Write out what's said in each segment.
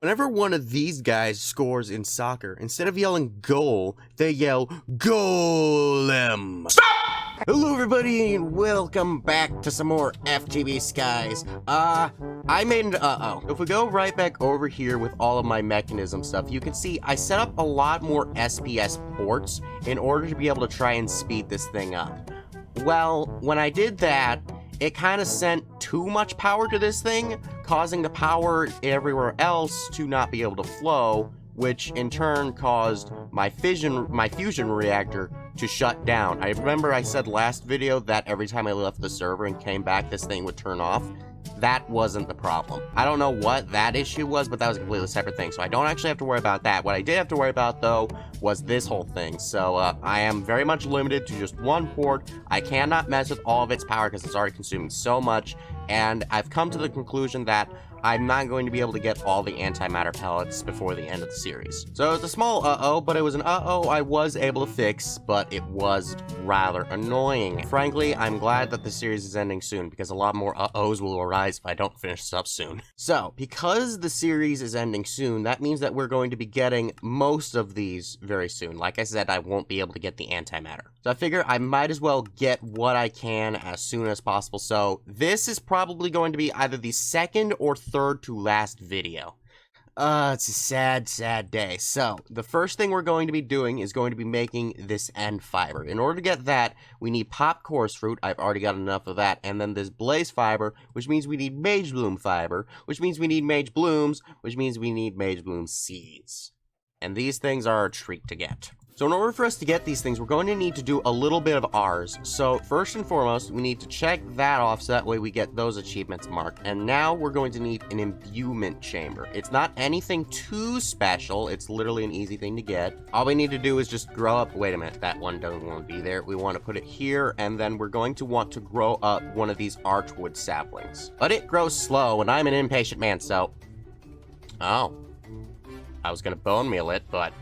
Whenever one of these guys scores in soccer, instead of yelling goal, they yell golem. Stop! Hello everybody and welcome back to some more FTB Skies. I made an If we go right back over here with all of my mechanism stuff, you can see I set up a lot more SPS ports in order to be able to try and speed this thing up. Well, when I did that, it kind of sent too much power to this thing, causing the power everywhere else to not be able to flow, which in turn caused my fusion reactor to shut down. I remember I said last video that every time I left the server and came back, this thing would turn off. That wasn't the problem. I don't know what that issue was, but that was a completely separate thing, so I don't actually have to worry about that. What I did have to worry about, though, was this whole thing. So, I am very much limited to just one port. I cannot mess with all of its power because it's already consuming so much, and I've come to the conclusion that I'm not going to be able to get all the antimatter pellets before the end of the series. So it's a small uh-oh, but it was an uh-oh I was able to fix, but it was rather annoying. Frankly, I'm glad that the series is ending soon, because a lot more uh-ohs will arise if I don't finish this up soon. So, because the series is ending soon, that means that we're going to be getting most of these very soon. Like I said, I won't be able to get the antimatter. So I figure I might as well get what I can as soon as possible. So this is probably going to be either the second or third to last video. It's a sad, sad day. So, the first thing we're going to be doing is going to be making this end fiber. In order to get that, we need pop chorus fruit. I've already got enough of that. And then this blaze fiber, which means we need mage bloom fiber, which means we need mage blooms, which means we need mage bloom seeds. And these things are a treat to get. So in order for us to get these things, we're going to need to do a little bit of ours. So first and foremost, we need to check that off so that way we get those achievements marked. And now we're going to need an imbuement chamber. It's not anything too special. It's literally an easy thing to get. All we need to do is just grow up. Wait a minute, that one doesn't want to be there. We want to put it here, and then we're going to want to grow up one of these archwood saplings. But it grows slow, and I'm an impatient man, so... Oh. I was going to bone meal it, but...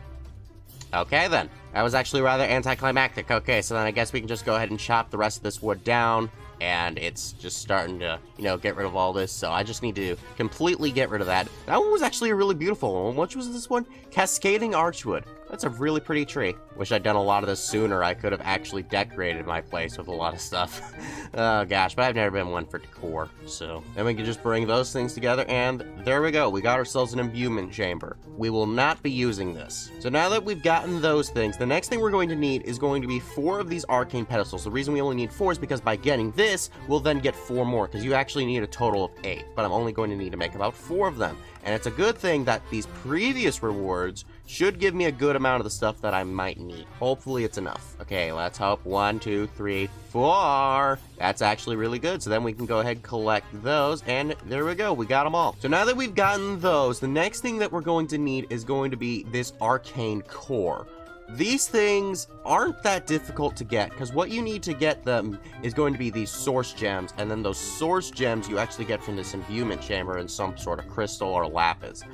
Okay, then. That was actually rather anticlimactic. Okay, so then I guess we can just go ahead and chop the rest of this wood down, and it's just starting to, get rid of all this, so I just need to completely get rid of that. That one was actually a really beautiful one. Which was this one? Cascading Archwood. That's a really pretty tree. Wish I'd done a lot of this sooner. I could have actually decorated my place with a lot of stuff. Oh gosh, but I've never been one for decor, so. Then we can just bring those things together, and there we go. We got ourselves an imbuement chamber. We will not be using this. So now that we've gotten those things, the next thing we're going to need is going to be 4 of these arcane pedestals. The reason we only need 4 is because by getting this, we'll then get 4 more, because you actually need a total of 8, but I'm only going to need to make about 4 of them. And it's a good thing that these previous rewards should give me a good amount of the stuff that I might need. Hopefully it's enough. Okay, let's hope. 1, 2, 3, 4. That's actually really good. So then we can go ahead and collect those, and there we go. We got them all. So now that we've gotten those, the next thing that we're going to need is going to be this arcane core. These things aren't that difficult to get, because what you need to get them is going to be these source gems, and then those source gems you actually get from this imbuement chamber in some sort of crystal or lapis.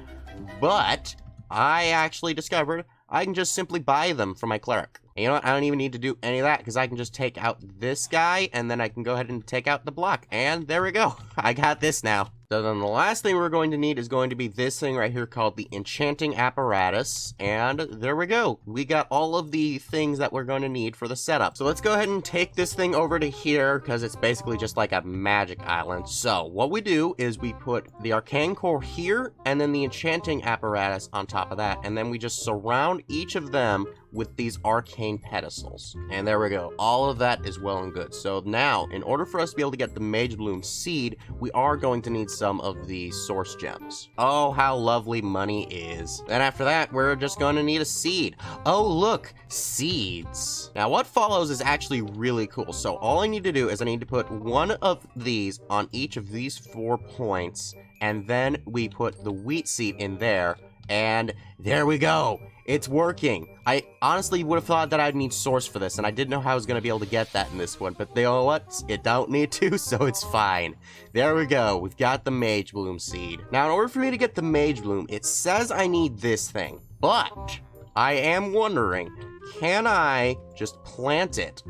But I actually discovered I can just simply buy them from my cleric. And you know what? I don't even need to do any of that, because I can just take out this guy, and then I can go ahead and take out the block. And there we go. I got this now. So then the last thing we're going to need is going to be this thing right here called the enchanting apparatus. And there we go. We got all of the things that we're going to need for the setup. So let's go ahead and take this thing over to here, because it's basically just like a magic island. So what we do is we put the arcane core here, and then the enchanting apparatus on top of that. And then we just surround each of them with these arcane pedestals. And there we go. All of that is well and good. So now, in order for us to be able to get the Mage Bloom seed, we are going to need some of the source gems. Oh, how lovely money is. Then after that, we're just going to need a seed. Oh, look, seeds. Now, what follows is actually really cool. So all I need to do is I need to put one of these on each of these 4 points, and then we put the wheat seed in there, and there we go. It's working. I honestly would have thought that I'd need source for this, and I didn't know how I was going to be able to get that in this one, but you know what? It don't need to, so it's fine. There we go. We've got the Mage Bloom seed. Now, in order for me to get the Mage Bloom, it says I need this thing, but I am wondering, can I just plant it?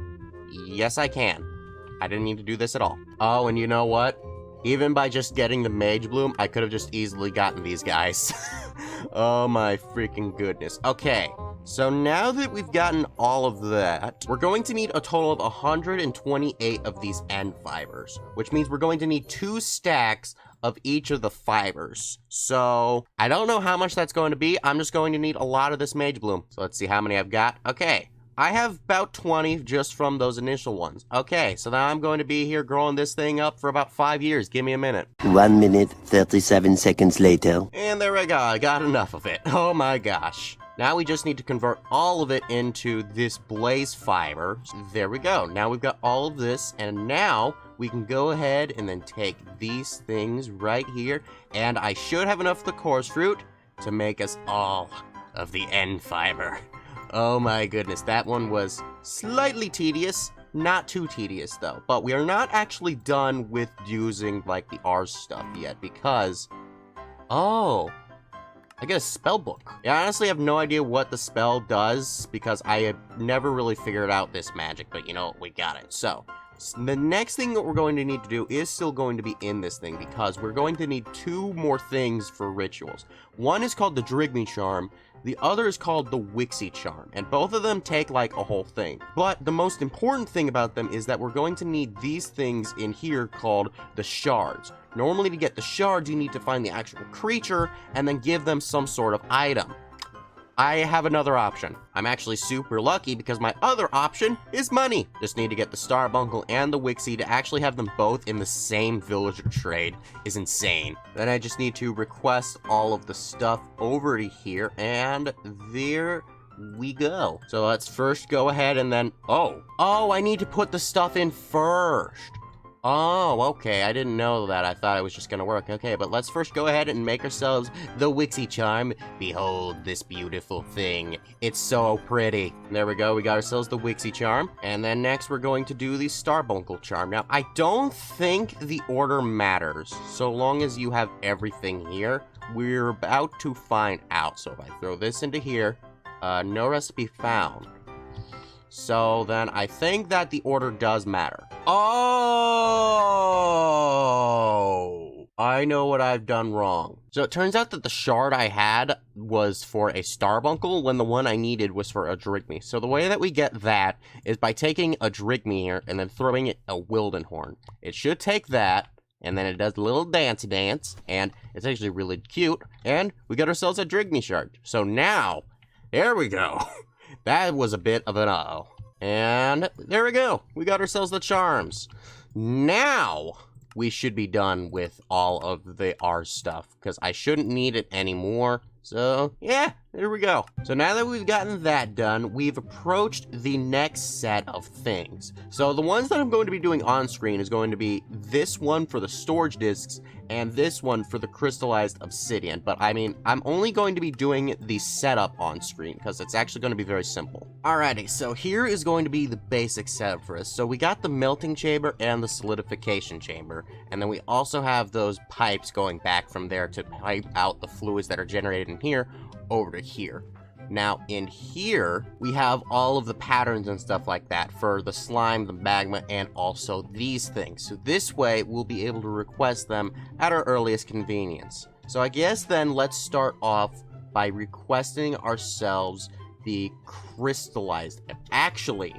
Yes, I can. I didn't need to do this at all. Oh, and you know what? Even by just getting the Mage Bloom, I could have just easily gotten these guys. Oh my freaking goodness. Okay, so now that we've gotten all of that, we're going to need a total of 128 of these end fibers, which means we're going to need 2 stacks of each of the fibers. So I don't know how much that's going to be. I'm just going to need a lot of this Mage Bloom. So let's see how many I've got. Okay. I have about 20 just from those initial ones. Okay, so now I'm going to be here growing this thing up for about 5 years. Give me a minute. 1 minute, 37 seconds later. And there we go. I got enough of it. Oh my gosh. Now we just need to convert all of it into this blaze fiber. There we go. Now we've got all of this, and now we can go ahead and then take these things right here, and I should have enough of the coarse fruit to make us all of the end fiber. Oh my goodness, that one was slightly tedious. Not too tedious though, but we are not actually done with using like the R stuff yet because, oh, I get a spell book. Yeah, I honestly have no idea what the spell does because I have never really figured out this magic, but you know, we got it. So the next thing that we're going to need to do is still going to be in this thing because we're going to need 2 more things for rituals. One is called the Drigme Charm. The other is called the Wixie Charm, and both of them take like a whole thing. But the most important thing about them is that we're going to need these things in here called the shards. Normally to get the shards, you need to find the actual creature and then give them some sort of item. I have another option. I'm actually super lucky because my other option is money. Just need to get the Starbuncle and the Wixie to actually have them both in the same villager trade is insane. Then I just need to request all of the stuff over to here, and there we go. So let's first go ahead and then, oh, I need to put the stuff in first. Oh, okay, I didn't know that. I thought it was just gonna work. Okay, but let's first go ahead and make ourselves the Wixie Charm. Behold this beautiful thing. It's so pretty. There we go, we got ourselves the Wixie Charm. And then next we're going to do the Starbuncle Charm. Now, I don't think the order matters, so long as you have everything here. We're about to find out. So if I throw this into here, no recipe found. So then I think that the order does matter. Oh, I know what I've done wrong. So it turns out that the shard I had was for a Starbuncle when the one I needed was for a Drigme. So the way that we get that is by taking a Drigme here and then throwing it a Wildenhorn. It should take that, and then it does a little dancey dance, and it's actually really cute, and we got ourselves a Drigme shard. So now, there we go. That was a bit of an uh-oh. And there we go. We got ourselves the charms. Now, we should be done with all of the R stuff, because I shouldn't need it anymore. So, yeah, there we go. So now that we've gotten that done, we've approached the next set of things. So the ones that I'm going to be doing on screen is going to be this one for the storage discs and this one for the crystallized obsidian. But I mean, I'm only going to be doing the setup on screen because it's actually going to be very simple. Alrighty, so here is going to be the basic setup for us. So we got the melting chamber and the solidification chamber. And then we also have those pipes going back from there to pipe out the fluids that are generated in here over to here. Now, in here, we have all of the patterns and stuff like that for the slime, the magma, and also these things. So this way, we'll be able to request them at our earliest convenience. So I guess then let's start off by requesting ourselves the crystallized. Actually,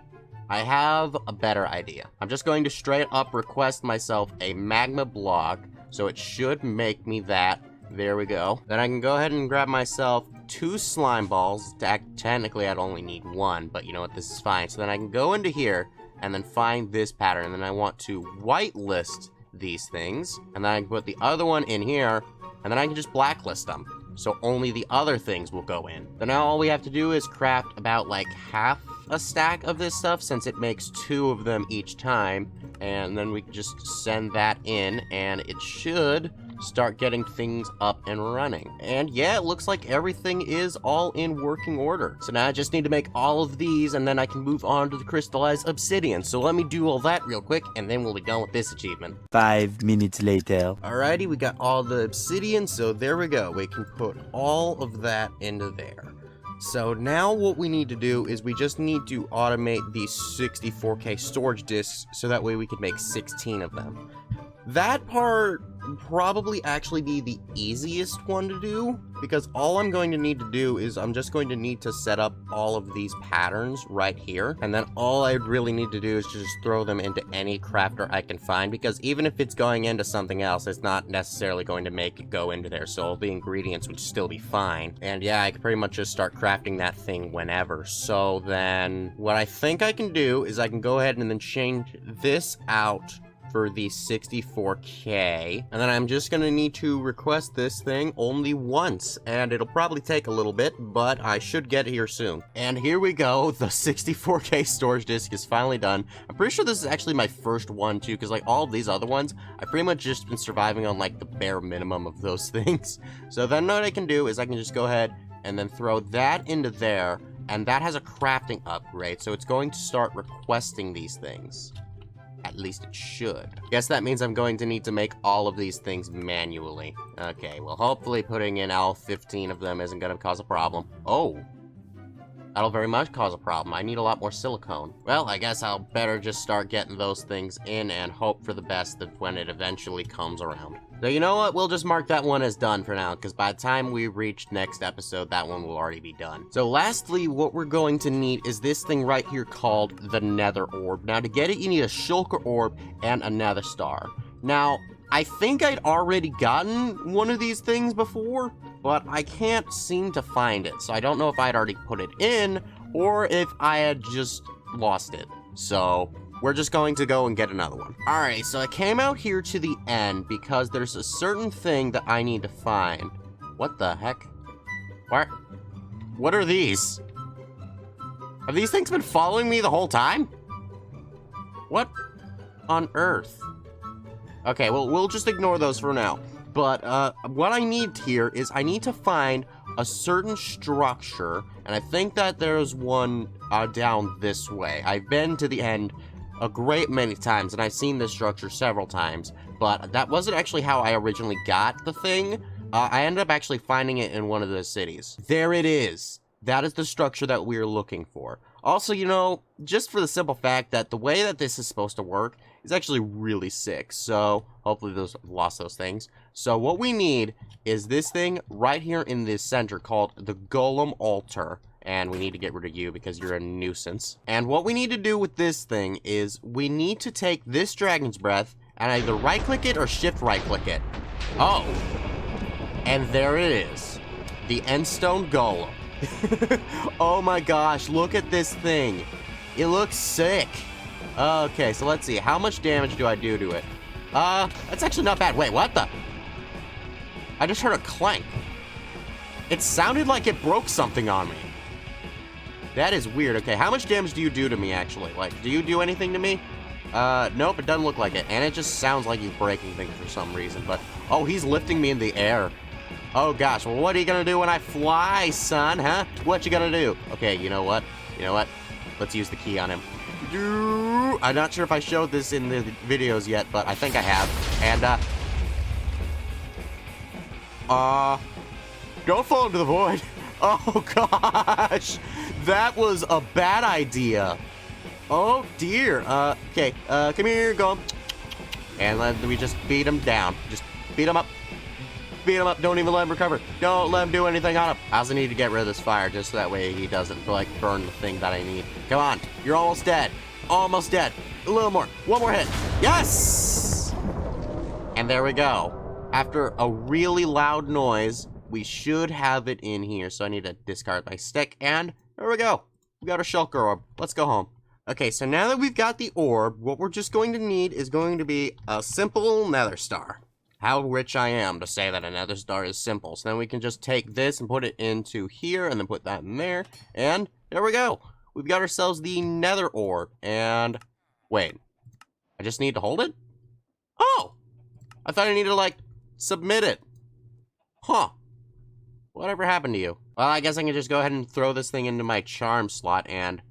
I have a better idea. I'm just going to straight up request myself a magma block, so it should make me that. There we go. Then I can go ahead and grab myself 2 slime balls. Technically, I'd only need 1, but you know what? This is fine. So then I can go into here and then find this pattern. And then I want to whitelist these things. And then I can put the other one in here. And then I can just blacklist them. So only the other things will go in. So now all we have to do is craft about like half a stack of this stuff, since it makes 2 of them each time. And then we can just send that in, and it should start getting things up and running. And yeah, it looks like everything is all in working order. So now I just need to make all of these, and then I can move on to the crystallized obsidian. So let me do all that real quick, and then we'll be done with this achievement. 5 minutes later. Alrighty, we got all the obsidian, so there we go. We can put all of that into there. So now what we need to do is we just need to automate these 64K storage disks so that way we can make 16 of them. that part probably actually be the easiest one to do, because all I'm going to need to do is I'm just going to need to set up all of these patterns right here, and then all I really need to do is just throw them into any crafter I can find, because even if it's going into something else, it's not necessarily going to make it go into there, so the ingredients would still be fine. And yeah, I can pretty much just start crafting that thing whenever. So then what I think I can do is I can go ahead and then change this out for the 64K, and then I'm just gonna need to request this thing only once, and it'll probably take a little bit, but I should get here soon. And here we go, the 64K storage disk is finally done. I'm pretty sure this is actually my first one too, because like all of these other ones, I've pretty much just been surviving on like the bare minimum of those things. So then what I can do is I can just go ahead and then throw that into there, and that has a crafting upgrade, so it's going to start requesting these things. At least it should. Guess that means I'm going to need to make all of these things manually. Okay, well, hopefully putting in all 15 of them isn't going to cause a problem. Oh, that'll very much cause a problem. I need a lot more silicone. Well, I guess I'll better just start getting those things in and hope for the best that when it eventually comes around. So you know what, we'll just mark that one as done for now, because by the time we reach next episode, that one will already be done. So lastly, what we're going to need is this thing right here called the Nether Orb. Now to get it, you need a Shulker Orb and a Nether Star. Now, I think I'd already gotten one of these things before, but I can't seem to find it. So I don't know if I'd already put it in, or if I had just lost it. So we're just going to go and get another one. Alright, so I came out here to the end because there's a certain thing that I need to find. What the heck? What are these? Have these things been following me the whole time? What on earth? Okay, well, we'll just ignore those for now. But what I need here is I need to find a certain structure, and I think that there's one down this way. I've been to the end a great many times, and I've seen this structure several times, but that wasn't actually how I originally got the thing. I ended up actually finding it in one of the cities. There it is. That is the structure that we're looking for. Also, you know, just for the simple fact that the way that this is supposed to work is actually really sick, so hopefully those lost those things. So what we need is this thing right here in the center called the Golem Altar. And we need to get rid of you because you're a nuisance. And what we need to do with this thing is we need to take this Dragon's Breath and either right-click it or shift right-click it. Oh. And there it is. The Endstone Golem. Oh my gosh, look at this thing. It looks sick. Okay, so let's see. How much damage do I do to it? That's actually not bad. Wait, what the? I just heard a clank. It sounded like it broke something on me. That is weird. Okay, how much damage do you do to me, actually? Like, do you do anything to me? Nope, it doesn't look like it. And it just sounds like he's breaking things for some reason. But, oh, he's lifting me in the air. Oh, gosh. Well, what are you gonna do when I fly, son, huh? What you gonna do? Okay, you know what? You know what? Let's use the key on him. I'm not sure if I showed this in the videos yet, but I think I have. And, don't fall into the void. Oh, gosh. That was a bad idea. Oh, dear. Okay. Come here, go. And let me just beat him down. Just beat him up. Beat him up. Don't even let him recover. Don't let him do anything on him. I also need to get rid of this fire just so that way he doesn't, like, burn the thing that I need. Come on. You're almost dead. Almost dead. A little more. One more hit. Yes! And there we go. After a really loud noise, we should have it in here. So I need to discard my stick. And there we go. We got our Shulker Orb. Let's go home. Okay, so now that we've got the orb, what we're just going to need is going to be a simple Nether Star. How rich I am to say that a Nether Star is simple. So then we can just take this and put it into here and then put that in there. And there we go. We've got ourselves the Nether Orb. And wait, I just need to hold it? Oh, I thought I needed to, like, submit it. Huh. Whatever happened to you? Well, I guess I can just go ahead and throw this thing into my charm slot and...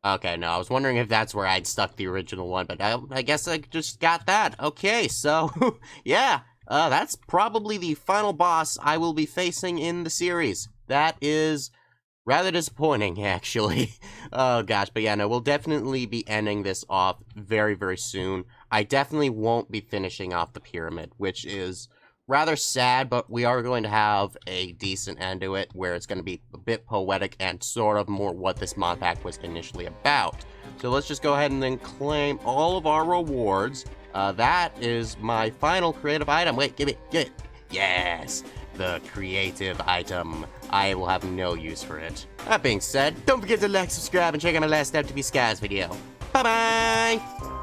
Okay, no, I was wondering if that's where I'd stuck the original one, but I guess I just got that. Okay, so, yeah, that's probably the final boss I will be facing in the series. That is rather disappointing, actually. Oh, gosh, but yeah, no, we'll definitely be ending this off very, very soon. I definitely won't be finishing off the pyramid, which is rather sad, but we are going to have a decent end to it, where it's going to be a bit poetic and sort of more what this mod pack was initially about. So let's just go ahead and then claim all of our rewards. That is my final creative item. Wait, give it. Yes, the creative item. I will have no use for it. That being said, don't forget to like, subscribe, and check out my last FTB Skies video. Bye-bye!